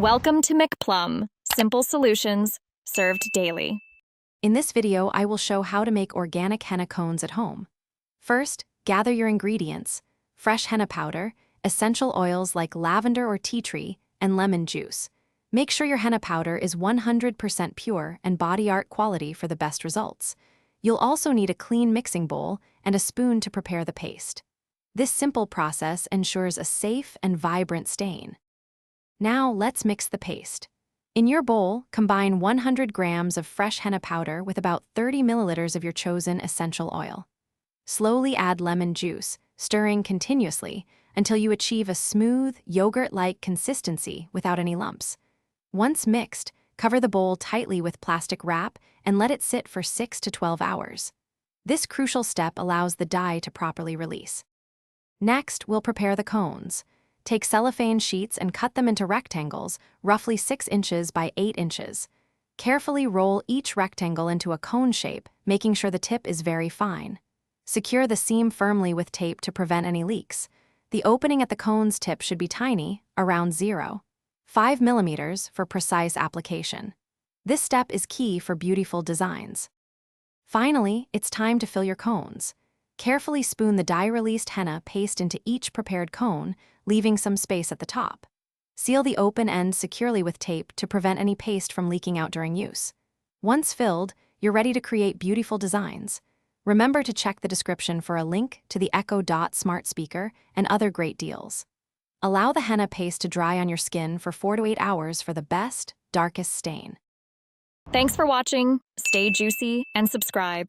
Welcome to McPlum, simple solutions served daily. In this video, I will show how to make organic henna cones at home. First, gather your ingredients: fresh henna powder, essential oils like lavender or tea tree, and lemon juice. Make sure your henna powder is 100% pure and body art quality for the best results. You'll also need a clean mixing bowl and a spoon to prepare the paste. This simple process ensures a safe and vibrant stain. Now let's mix the paste. In your bowl, combine 100 grams of fresh henna powder with about 30 milliliters of your chosen essential oil. Slowly add lemon juice, stirring continuously until you achieve a smooth, yogurt-like consistency without any lumps. Once mixed, cover the bowl tightly with plastic wrap and let it sit for 6 to 12 hours. This crucial step allows the dye to properly release. Next, we'll prepare the cones. Take cellophane sheets and cut them into rectangles, roughly 6 inches by 8 inches. Carefully roll each rectangle into a cone shape, making sure the tip is very fine. Secure the seam firmly with tape to prevent any leaks. The opening at the cone's tip should be tiny, around 0.5 millimeters for precise application. This step is key for beautiful designs. Finally, it's time to fill your cones. Carefully spoon the dye-released henna paste into each prepared cone, leaving some space at the top. Seal the open ends securely with tape to prevent any paste from leaking out during use. Once filled, you're ready to create beautiful designs. Remember to check the description for a link to the Echo Dot smart speaker and other great deals. Allow the henna paste to dry on your skin for 4 to 8 hours for the best, darkest stain. Thanks for watching. Stay juicy and subscribe.